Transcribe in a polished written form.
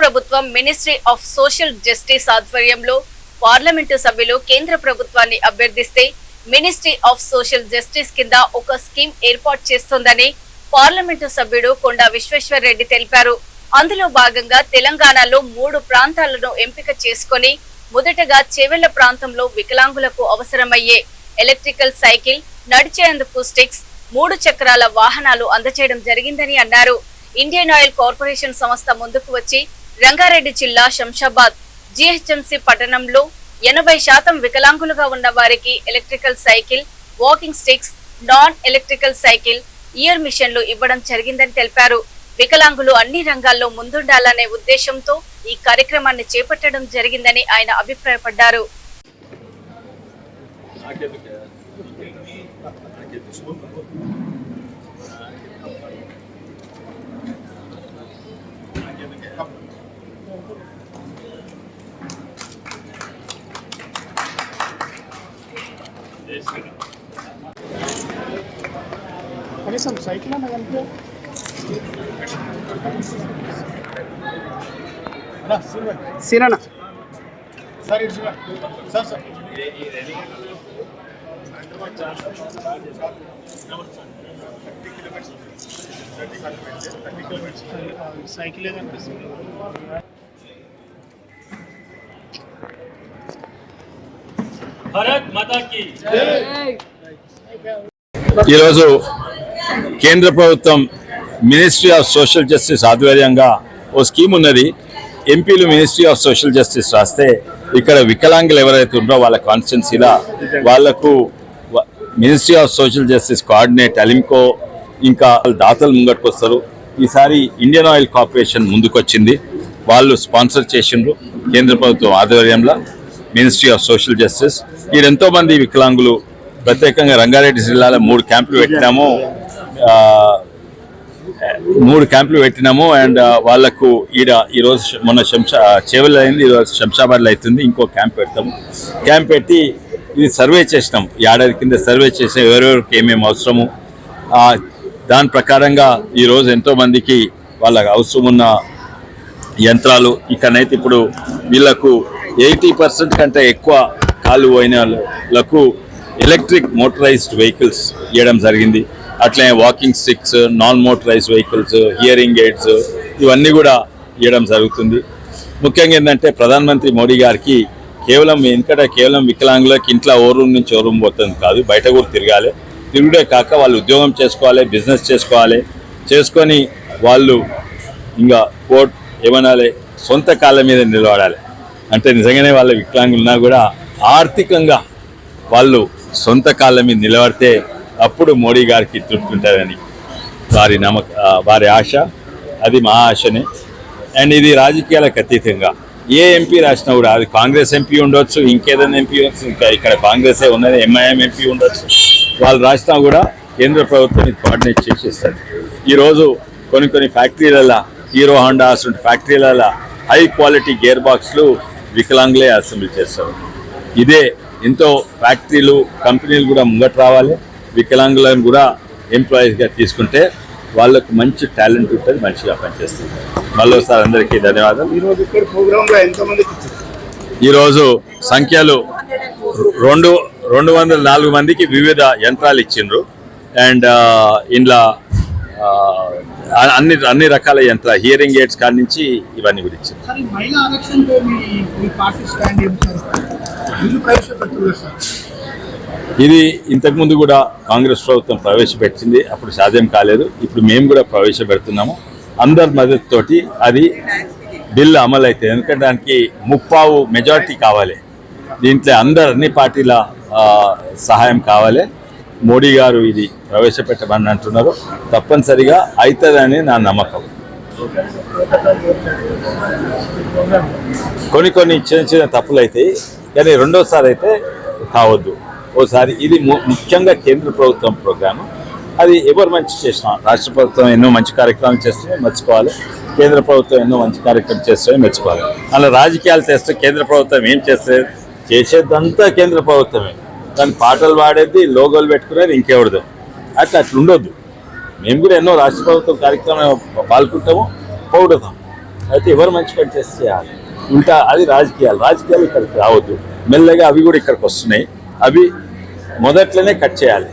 ప్రభుత్వం ministry of social justice ఆధ్వర్యంలో parliament సభ్యులు కేంద్ర ప్రభుత్వాన్ని అభ్యర్థిస్తే మినిస్ట్రీ ఆఫ్ సోషల్ జస్టిస్ కింద ఒక స్కీమ్ ఏర్పాటు చేస్తోందని పార్లమెంటు సభ్యుడు కొండా విశ్వేశ్వర్ రెడ్డి తెలిపారు. అందులో భాగంగా తెలంగాణలో 3 ప్రాంతాలను ఎంపిక చేసుకుని మొదటగా చేవెళ్ల ప్రాంతంలో వికలాంగులకు అవసరమయ్యే ఎలక్ట్రికల్ సైకిల్, నడిచేందుకు స్టిక్స్, 3 చక్రాల వాహనాలు అందజేయడం జరిగిందని అన్నారు. ఇండియన్ ఆయిల్ కార్పొరేషన్ సంస్థ ముందుకు వచ్చి రంగారెడ్డి జిల్లా శంషాబాద్ జీహెచ్ఎంసీ పట్టణంలో 80% వికలాంగులుగా ఉన్న వారికి electrical cycle, walking sticks, non electrical cycle, year మిషన్లు ఇవ్వడం జరిగిందని తెలిపారు. వికలాంగులు అన్ని రంగాల్లో ముందుండాలనే ఉద్దేశంతో ఈ కార్యక్రమాన్ని చేపట్టడం జరిగిందని ఆయన అభిప్రాయపడ్డారు. కనీసం సైకిల్ అన్న కనిపి సీనా సార్ సార్ సార్ సైకిల్ కనిపిస్తుంది. ఈరోజు కేంద్ర ప్రభుత్వం మినిస్ట్రీ ఆఫ్ సోషల్ జస్టిస్ ఆధ్వర్యంగా ఓ స్కీమ్ ఉన్నది. ఎంపీలు మినిస్ట్రీ ఆఫ్ సోషల్ జస్టిస్ రాస్తే ఇక్కడ వికలాంగులు ఎవరైతే ఉన్నారో వాళ్ళ కాన్స్టిట్యున్సీలా వాళ్లకు ministry of social justice coordinate ALIMCO ఇంకా దాతలు ముంగట్టుకు వస్తారు. ఈసారి ఇండియన్ ఆయిల్ కార్పొరేషన్ ముందుకొచ్చింది, వాళ్ళు స్పాన్సర్ చేసిండ్రు. కేంద్ర ప్రభుత్వం ఆధ్వర్యంలో మినిస్ట్రీ ఆఫ్ సోషల్ జస్టిస్ ఎంతో మంది వికలాంగులు ప్రత్యేకంగా రంగారెడ్డి జిల్లాలో 3 క్యాంపులు పెట్టినాము. అండ్ వాళ్లకు ఈరోజు మొన్న చేవెళ్ళ అయింది, ఈరోజు శంషాబాద్లో అవుతుంది. ఇంకో క్యాంప్ పెడతాము. క్యాంప్ పెట్టి ఇది సర్వే చేసినాం, ఏడాది కింద సర్వే చేసినాం ఎవరెవరికి ఏమేమి అవసరము. దాని ప్రకారంగా ఈరోజు ఎంతోమందికి వాళ్ళకి అవసరం ఉన్న యంత్రాలు ఇక్కడనైతే ఇప్పుడు వీళ్లకు 80% కంటే ఎక్కువ కాలు పోయిన వాళ్ళకు ఎలక్ట్రిక్ మోటరైజ్డ్ వెహికల్స్ ఇవ్వడం జరిగింది. అట్లనే walking sticks, non motorised vehicles, hearing AIDS ఇవన్నీ కూడా ఇవ్వడం జరుగుతుంది. ముఖ్యంగా ఏంటంటే ప్రధానమంత్రి మోడీ గారికి కేవలం వికలాంగులకి ఇంట్లో ఓ రూమ్ నుంచి ఓ రూమ్ పోతుంది కాదు, బయట కూడా తిరుగుడే కాక వాళ్ళు ఉద్యోగం చేసుకోవాలి, బిజినెస్ చేసుకొని వాళ్ళు ఇంకా ఏమనాలి సొంత కాళ్ళ మీద నిలబడాలి. అంటే నిజంగానే వాళ్ళ వికలాంగులున్నా కూడా ఆర్థికంగా వాళ్ళు సొంత కాళ్ళ మీద నిలబడితే అప్పుడు మోడీ గారికి తృప్తి ఉంటుందని వారి ఆశ. అది మా ఆశనే. అండ్ ఇది రాజకీయాలకు అతీతంగా ఏ ఎంపీ రాసినా కూడా, అది కాంగ్రెస్ ఎంపీ ఉండొచ్చు, ఇంకేదైనా ఎంపీ ఉండొచ్చు, ఇంకా ఇక్కడ కాంగ్రెసే ఉన్నది, ఎంఐఎం ఎంపీ ఉండొచ్చు, వాళ్ళు రాసినా కూడా కేంద్ర ప్రభుత్వం కోఆర్డినేట్ చేసి ఇస్తారు. ఈరోజు కొన్ని ఫ్యాక్టరీలలో హీరో హోండా ఫ్యాక్టరీలలో హై క్వాలిటీ గేర్ బాక్స్లు వికలాంగులే అసెంబ్లీ చేస్తారు. ఇదే ఎంతో ఫ్యాక్టరీలు కంపెనీలు కూడా ముంగట రావాలి, వికలాంగులను కూడా ఎంప్లాయీస్గా తీసుకుంటే వాళ్ళకు మంచి టాలెంట్ ఉంటుంది, మంచిగా పనిచేస్తుంది. మళ్ళీసారి అందరికీ ధన్యవాదాలు. ఈరోజు సంఖ్యలు 204 మందికి వివిధ యంత్రాలు ఇచ్చిండ్రు. అండ్ ఇంట్లో అన్ని రకాల యంత్రాలు, హియరింగ్ ఎయిడ్స్ కాడి నుంచి ఇవన్నీ కూడా ఇచ్చిండ్రు. ఇది ఇంతకుముందు కూడా కాంగ్రెస్ ప్రభుత్వం ప్రవేశపెట్టింది, అప్పుడు సాధ్యం కాలేదు. ఇప్పుడు మేము కూడా ప్రవేశపెడుతున్నాము. అందరి మద్దతుతోటి అది బిల్లు అమలు అవుతుంది. ఎందుకంటే దానికి 30 మెజారిటీ కావాలి. దీంట్లో అన్ని పార్టీల సహాయం కావాలి. మోడీ గారు ఇది ప్రవేశపెట్టమని అంటున్నారు, తప్పనిసరిగా అవుతుందని నా నమ్మకం. కొన్ని చిన్న తప్పులు అవుతాయి, కానీ రెండోసారి అయితే కావద్దు. ఓసారి ఇది ముఖ్యంగా కేంద్ర ప్రభుత్వం ప్రోగ్రాము, అది ఎవరు మంచి చేసినా, రాష్ట్ర ప్రభుత్వం ఎన్నో మంచి కార్యక్రమాలు చేస్తే మెచ్చుకోవాలి, కేంద్ర ప్రభుత్వం ఎన్నో మంచి కార్యక్రమం చేస్తే మెచ్చుకోవాలి. అలా రాజకీయాలు చేస్తే కేంద్ర ప్రభుత్వం ఏం చేస్తుంది, చేసేదంతా కేంద్ర ప్రభుత్వమే. కానీ పాటలు పాడేది, లోగోలు పెట్టుకునేది ఇంకెవరిదో. అట్లా ఉండొద్దు. మేము కూడా ఎన్నో రాష్ట్ర ప్రభుత్వం కార్యక్రమం పాల్గొంటాము, పొగుడుతాం. అయితే ఎవరు మంచి పని చేస్తే చేయాలి. ఇంకా అది రాజకీయాలు ఇక్కడికి రావద్దు. మెల్లగా అవి కూడా ఇక్కడికి వస్తున్నాయి. అవి మొదట్లోనే కట్ చేయాలి.